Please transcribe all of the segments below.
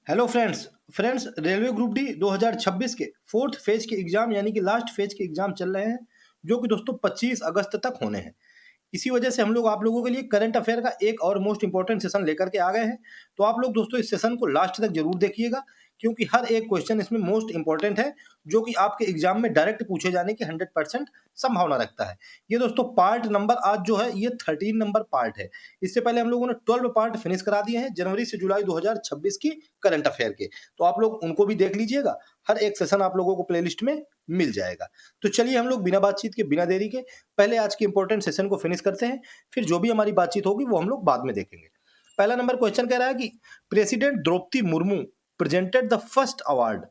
Hello friends railway group D 2026 के fourth phase के exam यानी कि लास्ट फेज के एग्जाम चल रहे हैं जो कि दोस्तों 25 अगस्त तक होने हैं। इसी वजह से हम लोग आप लोगों के लिए करंट अफेयर का एक और मोस्ट इंपॉर्टेंट सेशन लेकर के आ गए हैं। तो आप लोग दोस्तों इस सेशन को लास्ट तक जरूर देखिएगा क्योंकि हर एक क्वेश्चन इसमें मोस्ट इंपॉर्टेंट है जो कि आपके एग्जाम में डायरेक्ट पूछे जाने की 100% संभावना रखता है। ये दोस्तों पार्ट नंबर आज जो है ये 13 नंबर पार्ट है। इससे पहले हम लोगों ने 12 पार्ट फिनिश करा दिए हैं जनवरी से जुलाई 2026 की करंट अफेयर के। तो आप लोग उनको भी देख लीजिएगा, हर एक सेशन आप लोगों को प्लेलिस्ट में मिल जाएगा। तो चलिए हम लोग बिना बातचीत के बिना देरी के पहले आज के इंपॉर्टेंट सेशन को फिनिश करते हैं, फिर जो भी हमारी बातचीत होगी वो हम लोग बाद में देखेंगे। पहला नंबर क्वेश्चन कह रहा है कि president Droupadi Murmu presented the first award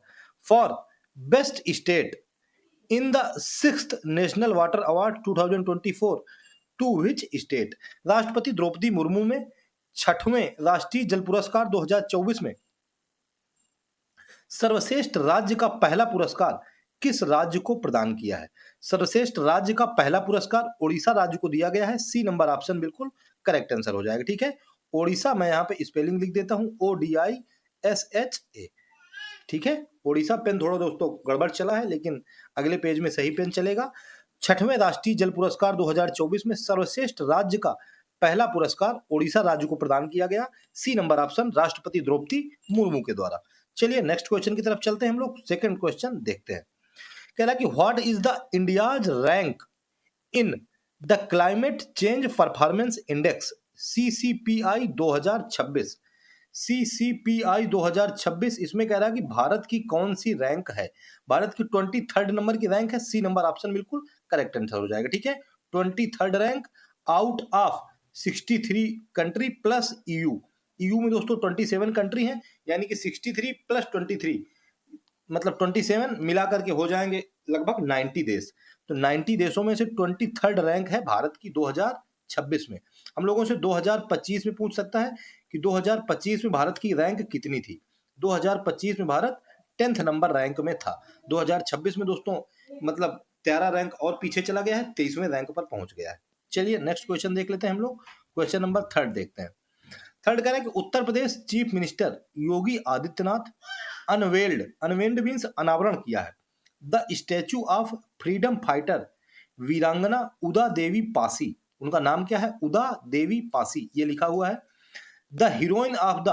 for best state in the 6th national water award 2024 to which state. राष्ट्रपति द्रौपदी मुर्मू में छठवें राष्ट्रीय जल पुरस्कार 2024 में सर्वश्रेष्ठ राज्य का पहला पुरस्कार किस राज्य को प्रदान किया है। सर्वश्रेष्ठ राज्य का पहला पुरस्कार ओडिशा राज्य को दिया गया है। सी नंबर ऑप्शन बिल्कुल करेक्ट आंसर हो जाएगा। ठीक है, ओडिशा, मैं यहाँ पे स्पेलिंग लिख देता हूँ ODISHA। ठीक है, ओडिशा पेन थोड़ा दोस्तों गड़बड़ चला है लेकिन अगले पेज में सही पेन चलेगा। छठवें राष्ट्रीय जल पुरस्कार 2024 में सर्वश्रेष्ठ राज्य का पहला पुरस्कार ओडिशा राज्य को प्रदान किया गया। सी नंबर ऑप्शन राष्ट्रपति द्रौपदी मुर्मू के द्वारा। चलिए नेक्स्ट क्वेश्चन की तरफ चलते हैं, हम लोग सेकंड क्वेश्चन देखते हैं। कह रहा है कि what is the India's rank in the climate change performance index CCPI 2026। CCPI 2026 इसमें कह रहा है कि भारत की कौन सी रैंक है। भारत की 23rd नंबर की रैंक है। सी नंबर ऑप्शन बिल्कुल करेक्ट आंसर हो जाएगा। ठीक है, 23rd rank out of 63 country plus EU। EU में दोस्तों 27 कंट्री हैं, यानी कि 63 प्लस 23 मतलब 27 मिला करके हो जाएंगे लगभग 90 देश। तो 90 देशों में से 23rd रैंक है भारत की 2026 में। हम लोगों से 2025 में पूछ सकता है कि 2025 में भारत की रैंक कितनी थी। 2025 में भारत 10th नंबर रैंक में था। 2026 में दोस्तों मतलब 13 रैंक और पीछे चला गया है, 23वें रैंक पर पहुंच गया है। चलिए नेक्स्ट क्वेश्चन देख लेते हैं हम लोग। क्वेश्चन नंबर थर्ड देखते हैं। थर्ड कह रहा है कि Uttar Pradesh chief minister Yogi Adityanath unveiled means अनावरण किया है the statue of freedom fighter वीरांगना उदा देवी पासी। उनका नाम क्या है? उदा देवी पासी, ये लिखा हुआ है। The heroine of the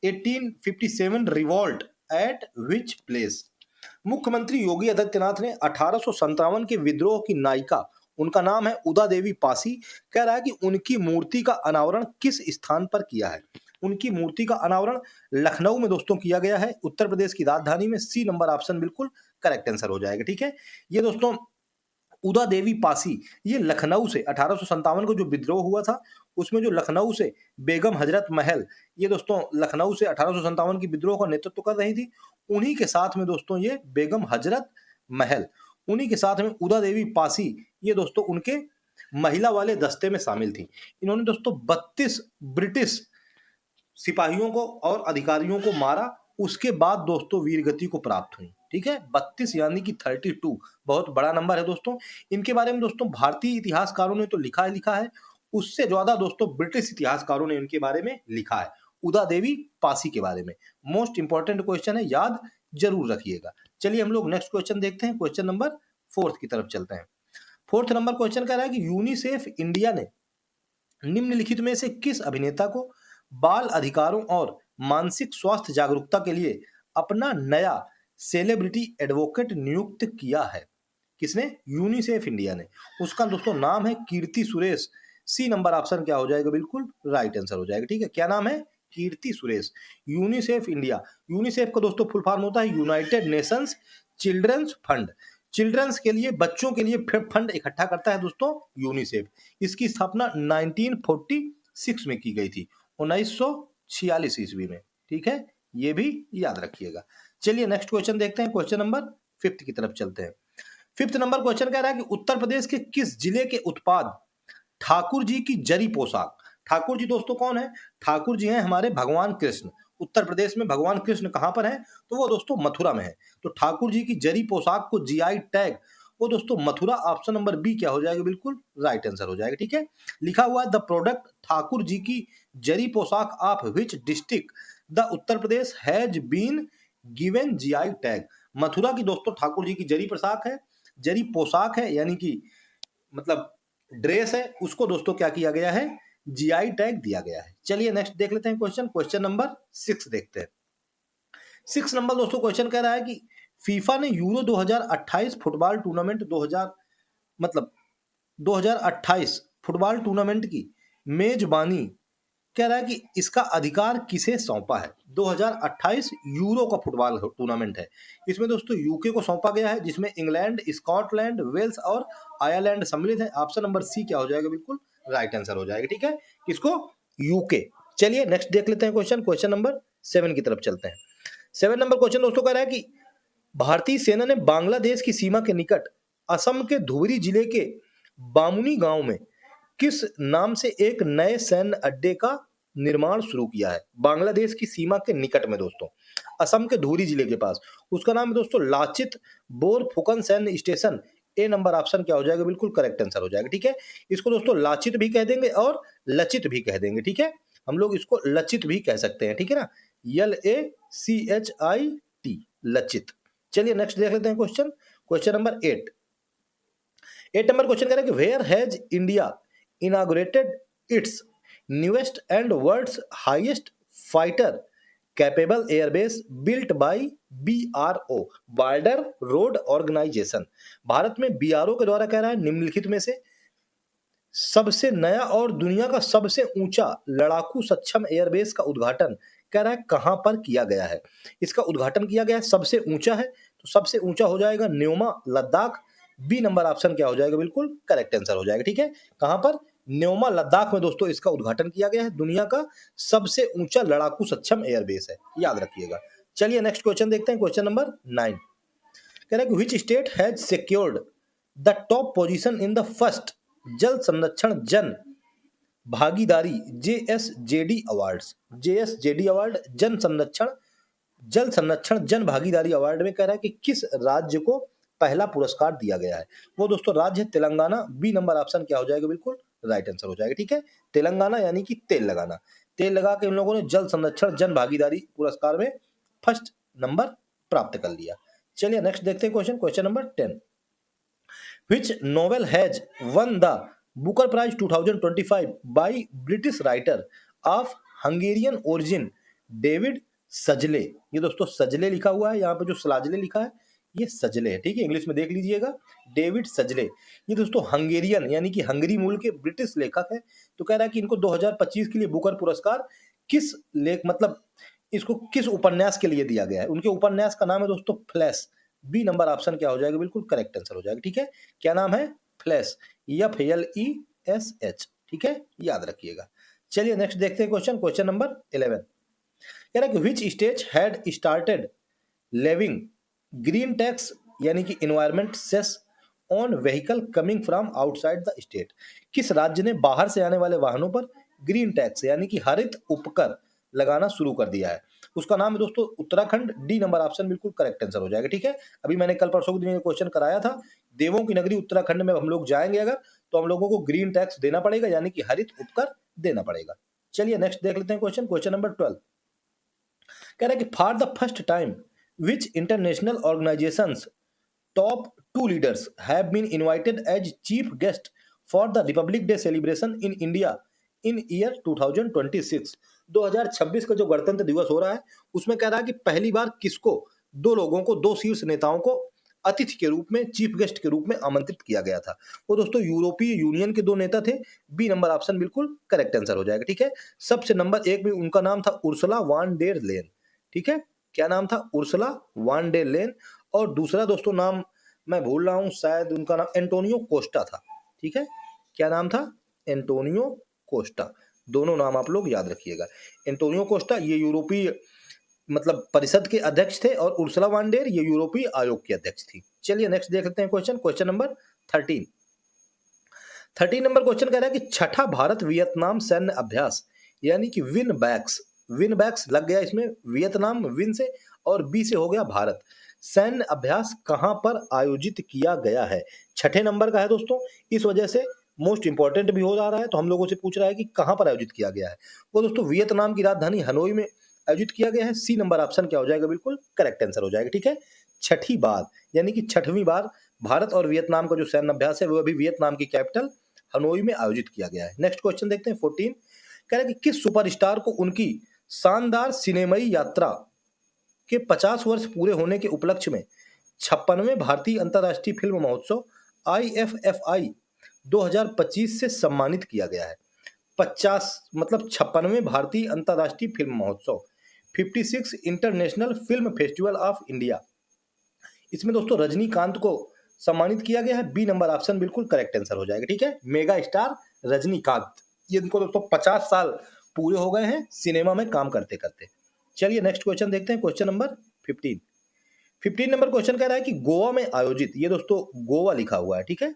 1857 revolt eight which place. मुख्यमंत्री योगी आदित्यनाथ ने 1857 के विद्रोह की नायिका, उनका नाम है उदा देवी पासी, कह रहा है कि उनकी मूर्ति का अनावरण किस स्थान पर किया है। उनकी मूर्ति का अनावरण लखनऊ में दोस्तों किया गया है, उत्तर प्रदेश की राजधानी में। सी नंबर ऑप्शन बिल्कुल करेक्ट आंसर हो जाएगा। ठीक है, ये दोस्तों उदा देवी पासी ये लखनऊ से 1857 को जो विद्रोह हुआ था उसमें जो लखनऊ से बेगम हजरत महल, ये दोस्तों लखनऊ से 1857 की विद्रोह का नेतृत्व कर रही थी। उन्हीं के साथ में दोस्तों ये बेगम हजरत महल, उन्हीं के साथ में उदा देवी पासी, ये दोस्तों उनके महिला वाले दस्ते में शामिल थी। इन्होंने दोस्तों 32 ब्रिटिश सिपाहियों को और अधिकारियों को मारा। उसके बाद दोस्तों वीरगति को प्राप्त हुई। ठीक है, 32 यानी कि 32 बहुत बड़ा नंबर है दोस्तों। इनके बारे में दोस्तों भारतीय इतिहासकारों ने तो लिखा है, उससे ज्यादा दोस्तों ब्रिटिश इतिहासकारों ने इनके बारे में लिखा है, उदा देवी पासी के बारे में। मोस्ट इंपॉर्टेंट क्वेश्चन है, याद जरूर रखिएगा। चलिए हम लोग नेक्स्ट क्वेश्चन देखते हैं। क्वेश्चन नंबर फोर्थ की तरफ चलते हैं। फोर्थ नंबर क्वेश्चन कह रहा है कि यूनिसेफ इंडिया ने निम्नलिखित में से किस अभिनेता को बाल अधिकारों और मानसिक स्वास्थ्य जागरूकता के लिए अपना नया सेलिब्रिटी एडवोकेट नियुक्त किया है। किसने? यूनिसेफ इंडिया ने। उसका दोस्तों नाम है कीर्ति सुरेश। सी नंबर ऑप्शन क्या हो जाएगा? बिल्कुल राइट आंसर हो जाएगा। ठीक है, क्या नाम है? Keerthy Suresh. UNICEF India, UNICEF का दोस्तों फुल फॉर्म होता है united nations children's fund. Children's के लिए, बच्चों के लिए फंड इकट्ठा करता है दोस्तों यूनिसेफ। इसकी स्थापना 1946 में की गई थी, 1946 ईस्वी में। ठीक है, ये भी याद रखिएगा। चलिए नेक्स्ट क्वेश्चन देखते हैं। क्वेश्चन नंबर फिफ्थ की तरफ चलते हैं। फिफ्थ नंबर क्वेश्चन कह रहा है कि उत्तर प्रदेश के किस जिले के उत्पाद ठाकुर जी की जरी पोशाक। ठाकुर जी दोस्तों कौन है? ठाकुर जी हैं हमारे भगवान कृष्ण। उत्तर प्रदेश में भगवान कृष्ण कहां पर है? तो वो दोस्तों मथुरा में है। तो ठाकुर जी की जरी पोशाक को GI टैग वो दोस्तों मथुरा। ऑप्शन नंबर बी क्या हो जाएगा? बिल्कुल राइट आंसर हो जाएगा। ठीक है, लिखा हुआ है द प्रोडक्ट ठाकुर जी की जरी पोशाक of which district the Uttar Pradesh has been given GI tag. Mathura की दोस्तों ठाकुर जी की जरी पोशाक है, जरी पोशाक है यानी कि मतलब ड्रेस है, उसको दोस्तों क्या किया गया है, जीआई टैग दिया गया है। चलिए नेक्स्ट देख लेते हैं क्वेश्चन, क्वेश्चन नंबर 6 देखते हैं। 6 नंबर दोस्तों क्वेश्चन कह रहा है कि फीफा ने यूरो 2028 फुटबॉल टूर्नामेंट 2000 मतलब 2028 फुटबॉल टूर्नामेंट की मेजबानी कह रहा है कि इसका अधिकार किसे सौंपा है। 2028 यूरो का फुटबॉल टूर्नामेंट है, इसमें दोस्तों यूके को सौंपा गया है, जिसमें इंग्लैंड, स्कॉटलैंड, वेल्स और आयरलैंड सम्मिलित है। ऑप्शन नंबर सी क्या हो जाएगा, बिल्कुल राइट आंसर हो जाएगा। ठीक है, किसको, यूके। चलिए नेक्स्ट देख लेते हैं क्वेश्चन, क्वेश्चन नंबर 7 की तरफ चलते हैं। 7 नंबर क्वेश्चन दोस्तों कह रहा है कि भारतीय सेना ने बांग्लादेश की सीमा के निकट असम के धुबरी जिले के बामुनी गांव में किस नाम से एक नए सैन्य अड्डे का निर्माण शुरू किया है। बांग्लादेश की सीमा के निकट में दोस्तों, असम के धुबरी जिले के पास, उसका नाम है दोस्तों लाचित बोरफुकन सैन्य स्टेशन। ए नंबर ऑप्शन क्या हो जाएगा, बिल्कुल करेक्ट आंसर हो जाएगा। ठीक है, इसको दोस्तों लाचित भी कह देंगे और लचित भी कह देंगे। ठीक है, हम लोग इसको लचित भी कह सकते हैं। ठीक है ना, LACHIT, लचित। चलिए नेक्स्ट देख लेते हैं question, question number 8। 8 number question कह रहा है कि where has India inaugurated its newest and world's highest fighter capable airbase built by BRO, border road organisation. Bharat में BRO के द्वारा कह रहा है निम्नलिखित में से सबसे नया और दुनिया का सबसे ऊंचा लड़ाकू सक्षम एयरबेस का उद्घाटन कह रहा है कहां पर किया गया है। इसका उद्घाटन किया गया है, सबसे ऊंचा है तो सबसे ऊंचा हो जाएगा Nyoma, Ladakh. B number option क्या हो जाएगा, बिल्कुल करेक्ट आंसर हो जाएगा। ठीक है, कहां पर, न्योमा लद्दाख में दोस्तों इसका उद्घाटन किया गया है। दुनिया का सबसे ऊंचा लड़ाकू सक्षम एयरबेस है, याद रखिएगा। चलिए नेक्स्ट क्वेश्चन देखते हैं, क्वेश्चन नंबर 9। कह रहा है कि which state has secured the top position in the first जल संरक्षण जन भागीदारी JSJD अवार्ड्स। JSJD अवार्ड जल संरक्षण जन भागीदारी अवार्ड में कह रहा है कि किस राज्य को पहला पुरस्कार दिया गया है। वो दोस्तों राज्य है तेलंगाना। बी नंबर ऑप्शन क्या हो जाएगा, बिल्कुल राइट आंसर हो जाएगा। ठीक है, तेलंगाना यानी कि तेल लगाना, तेल लगा के इन लोगों ने जल संरक्षण जन भागीदारी पुरस्कार में फर्स्ट नंबर प्राप्त कर लिया। चलिए नेक्स्ट देखते हैं question, question number 10। Which novel has won the Booker Prize 2025 by British writer of Hungarian origin David Szalay. ये दोस्तों सजले लिखा हुआ है, यहाँ पे जो सलाजले लिखा है ये सजले है। ठीक है, इंग्लिश में देख लीजिएगा, डेविड सजले। ये दोस्तों हंगेरियन यानी कि हंगरी मूल के ब्रिटिश लेखक है। तो कह रहा है कि इनको 2025 के लिए बुकर पुरस्कार किस लेख मतलब इसको किस उपन्यास के लिए दिया गया है। उनके उपन्यास का नाम है दोस्तों फ्लैश। बी नंबर ऑप्शन क्या हो जाएगा, बिल्कुल करेक्ट आंसर हो जाएगा। ठीक है, क्या नाम है, फ्लैश, FLESH। ठीक है, याद रखिएगा। चलिए नेक्स्ट देखते हैं क्वेश्चन, क्वेश्चन नंबर 11। कह रहा है कि which state had started levying green tax यानी कि environment cess on vehicle coming from outside the state. किस राज्य ने बाहर से आने वाले वाहनों पर ग्रीन टैक्स यानी कि हरित उपकर लगाना शुरू कर दिया है। उसका नाम है दोस्तों उत्तराखंड। डी नंबर ऑप्शन बिल्कुल करेक्ट आंसर हो जाएगा। ठीक है, अभी मैंने कल परसों के दिन क्वेश्चन कराया था, देवों की नगरी उत्तराखंड में हम लोग जाएंगे अगर, तो हम लोगों को ग्रीन टैक्स देना पड़ेगा यानी कि हरित उपकर देना पड़ेगा। चलिए नेक्स्ट देख लेते हैं क्वेश्चन, क्वेश्चन नंबर 12। कह रहा है कि for the first time which international organisations top two leaders have been invited as chief guest for the Republic Day celebration in India in year 2026। 2026 का जो गणतंत्र दिवस हो रहा है उसमें कह रहा है कि पहली बार किसको, दो लोगों को, दो शीर्ष नेताओं को अतिथि के रूप में, चीफ गेस्ट के रूप में आमंत्रित किया गया था। वो दोस्तों यूरोपीय यूनियन के दो नेता थे। बी नंबर ऑप्शन बिल्कुल करेक्ट आंसर हो जाएगा। ठीक है, सबसे नंबर 1 में उनका नाम था उर्सुला वान डेर लेन। ठीक है, क्या नाम था, उर्सुला वान डेर लेन। और दूसरा दोस्तों नाम मैं भूल रहा हूं, शायद उनका नाम एंटोनियो कोस्टा था। ठीक है, क्या नाम था, एंटोनियो कोस्टा। दोनों नाम आप लोग याद रखिएगा। एंटोनियो कोस्टा ये यूरोपीय मतलब परिषद के अध्यक्ष थे और उर्सुला वान डेर ये यूरोपीय आयोग की अध्यक्ष थी। चलिए नेक्स्ट देख लेते हैं question, question number 13। 13 number question कह रहा है कि छठा भारत वियतनाम सैन्य अभ्यास यानी कि विन बैक्स लग गया इसमें, वियतनाम विन से और बी से हो गया भारत, सैन्य अभ्यास कहां पर आयोजित किया गया है। छठे नंबर का है दोस्तों, इस वजह से मोस्ट इंपॉर्टेंट भी हो जा रहा है। तो हम लोगों से पूछ रहा है कि कहां पर आयोजित किया गया है। वो दोस्तों वियतनाम की राजधानी हनोई में आयोजित किया गया है? सी नंबर ऑप्शन क्या हो जाएगा? बिल्कुल करेक्ट आंसर हो जाएगा, ठीक है। छठी बार यानी कि छठवीं बार भारत और वियतनाम का जो सैन्य अभ्यास है वो अभी वियतनाम की कैपिटल हनोई में आयोजित किया गया है। नेक्स्ट क्वेश्चन देखते हैं 14। कह रहा है कि किस सुपरस्टार को उनकी शानदार सिनेमई यात्रा के 50 वर्ष पूरे होने के उपलक्ष्य में 56वें भारतीय अंतर्राष्ट्रीय फिल्म महोत्सव IFFI 2025 से सम्मानित किया गया है? 50 मतलब 56वें भारतीय अंतर्राष्ट्रीय फिल्म महोत्सव 56 international film festival of India, इसमें दोस्तों रजनीकांत को सम्मानित किया गया है। बी नंबर ऑप्शन बिल्कुल करेक्ट आंसर हो जाएगा, ठीक है। मेगा स्टार रजनीकांत, ये इनको दोस्तों 50 साल पूरे हो गए हैं सिनेमा में काम करते करते। चलिए नेक्स्ट क्वेश्चन देखते हैं, क्वेश्चन नंबर 15। 15 नंबर क्वेश्चन कह रहा है कि गोवा में आयोजित, ये दोस्तों गोवा लिखा हुआ है, ठीक है,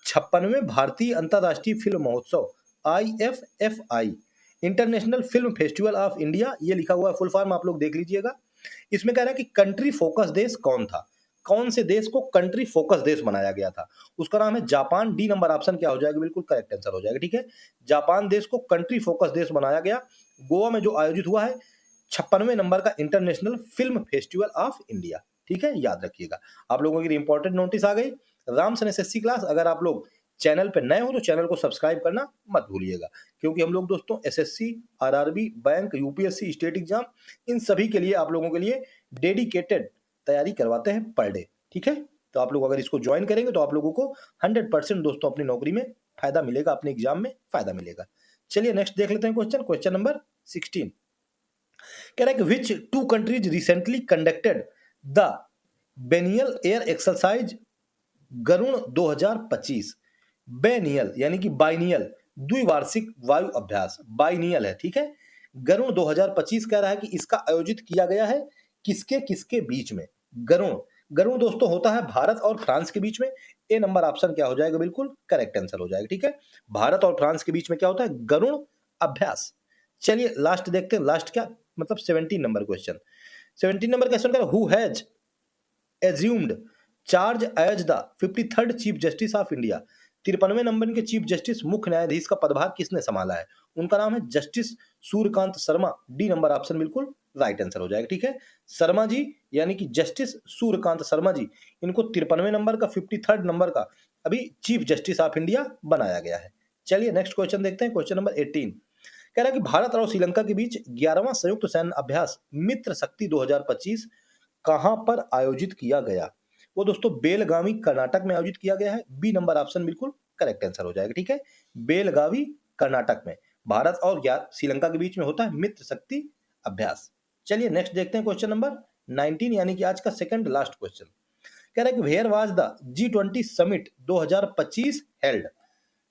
56वें भारतीय अंतर्राष्ट्रीय फिल्म महोत्सव IFFI international film festival of India, ये लिखा हुआ है, फुल फॉर्म आप लोग देख लीजिएगा। इसमें कह रहा है कि कंट्री फोकस देश कौन था? कौन से देश को कंट्री फोकस देश बनाया गया था? उसका नाम है जापान। डी नंबर ऑप्शन क्या हो जाएगा? बिल्कुल करेक्ट आंसर हो जाएगा, ठीक है। जापान देश को कंट्री फोकस देश बनाया गया। गोवा में जो आयोजित हुआ है 56वें नंबर का international film festival of India, ठीक है, याद रखिएगा। आप लोगों के लिए इंपॉर्टेंट नोटिस आ गई, रामसन एसएससी क्लास। अगर आप लोग चैनल पे नए हो तो चैनल को सब्सक्राइब करना मत भूलिएगा, क्योंकि हम लोग दोस्तों SSC, RRB, bank, UPSC, state exam, इन सभी के लिए आप लोगों के लिए डेडिकेटेड तैयारी करवाते हैं पर डे, ठीक है। तो आप लोग अगर इसको ज्वाइन करेंगे तो आप लोगों को 100% दोस्तों अपनी नौकरी में फायदा मिलेगा, अपने एग्जाम में फायदा मिलेगा। चलिए नेक्स्ट देख लेते हैं क्वेश्चन, क्वेश्चन नंबर 16। कह रहा है कि which two countries recently conducted the biennial air exercise Garuda 2025। Biennial यानी कि बाइनियल, द्विवार्षिक वायु अभ्यास, बाइनियल है, ठीक है। गरुण 2025 कह रहा है कि इसका आयोजित किया गया है किसके किसके बीच में? गरुण, गरुण दोस्तों होता है भारत और फ्रांस के बीच में। ए नंबर ऑप्शन क्या हो जाएगा? बिल्कुल करेक्ट आंसर हो जाएगा, ठीक है। भारत और फ्रांस के बीच में क्या होता है? गरुण अभ्यास। चलिए लास्ट देखते हैं, लास्ट क्या मतलब 17 नंबर क्वेश्चन। 17 नंबर क्वेश्चन का who has assumed charge as the 53rd chief justice of India. 53वें नंबर के चीफ जस्टिस मुख्य न्यायाधीश का पदभार किसने संभाला है? उनका नाम है justice Suryakant Sharma. D number option बिल्कुल राइट आंसर हो जाएगा, ठीक है। शर्मा जी यानी कि जस्टिस सूर्यकांत शर्मा जी, इनको 53वें नंबर का 53rd नंबर का अभी चीफ जस्टिस ऑफ इंडिया बनाया गया है। चलिए नेक्स्ट क्वेश्चन देखते हैं, क्वेश्चन नंबर 18। कह रहा है कि भारत और श्रीलंका के बीच 11वां संयुक्त सैन्य अभ्यास मित्र शक्ति 2025 कहां पर आयोजित किया गया? वो दोस्तों बेलगावी कर्नाटक में आयोजित किया गया है। बी नंबर ऑप्शन बिल्कुल करेक्ट आंसर हो जाएगा, ठीक है। बेलगावी कर्नाटक में भारत और श्रीलंका के बीच में होता है मित्र शक्ति अभ्यास। चलिए नेक्स्ट देखते हैं क्वेश्चन नंबर 19 यानी कि आज का सेकंड लास्ट क्वेश्चन। कह रहा है कि where was the G20 summit 2025 held.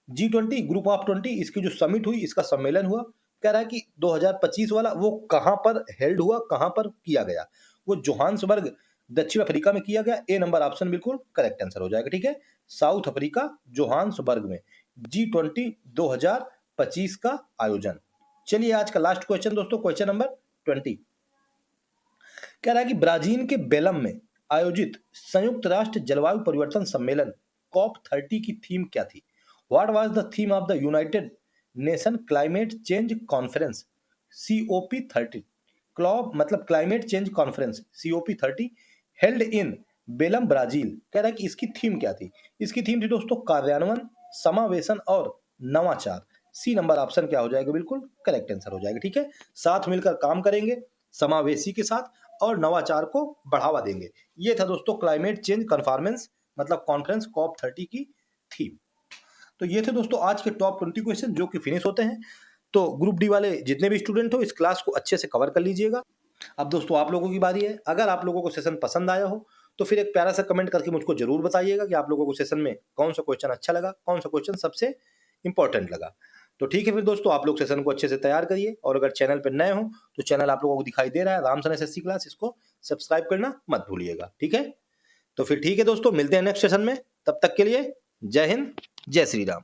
G20 group of 20 इसकी जो समिट हुई, इसका सम्मेलन हुआ, कह रहा है कि 2025 वाला वो कहां पर हेल्ड हुआ, कहां पर किया गया? वो जोहान्सबर्ग दक्षिण अफ्रीका में किया गया। ए नंबर ऑप्शन बिल्कुल करेक्ट आंसर हो जाएगा, ठीक है। साउथ अफ्रीका जोहान्सबर्ग में G20 2025 का आयोजन। चलिए आज का लास्ट क्वेश्चन दोस्तों, क्वेश्चन नंबर 20। कह रहा है कि ब्राजील के बेलम में आयोजित संयुक्त राष्ट्र जलवायु परिवर्तन सम्मेलन COP30 की थीम क्या थी? What was the theme of the United Nation climate change conference COP30? क्लॉब मतलब climate change conference COP30 held in Belem Brazil. कह रहा है कि इसकी थीम क्या थी? इसकी थीम थी दोस्तों कार्यान्वयन, समावेशन और नवाचार। सी नंबर ऑप्शन क्या हो जाएगा? बिल्कुल करेक्ट आंसर हो जाएगा, ठीक है। साथ मिलकर काम करेंगे समावेशी के साथ और नवाचार को बढ़ावा देंगे। ये था दोस्तों क्लाइमेट चेंज कॉन्फ्रेंस मतलब कॉन्फ्रेंस COP30 की थीम। तो ये थे दोस्तों आज के टॉप 20 क्वेश्चन जो कि फिनिश होते हैं। तो ग्रुप डी वाले जितने भी स्टूडेंट हो इस क्लास को अच्छे से कवर कर लीजिएगा। अब दोस्तों आप लोगों की बारी है। अगर आप लोगों को सेशन पसंद आया हो तो फिर एक प्यारा सा कमेंट करके मुझको जरूर बताइएगा कि आप लोगों को सेशन में कौन सा क्वेश्चन अच्छा लगा, कौन सा क्वेश्चन सबसे इंपॉर्टेंट लगा। तो ठीक है फिर दोस्तों, आप लोग सेशन को अच्छे से तैयार करिए और अगर चैनल पर नए हो तो चैनल आप लोगों को दिखाई दे रहा है रामसन एसएससी क्लास, इसको सब्सक्राइब करना मत भूलिएगा, ठीक है। तो फिर ठीक है दोस्तों, मिलते हैं नेक्स्ट सेशन में। तब तक के लिए जय हिंद, जय श्री राम।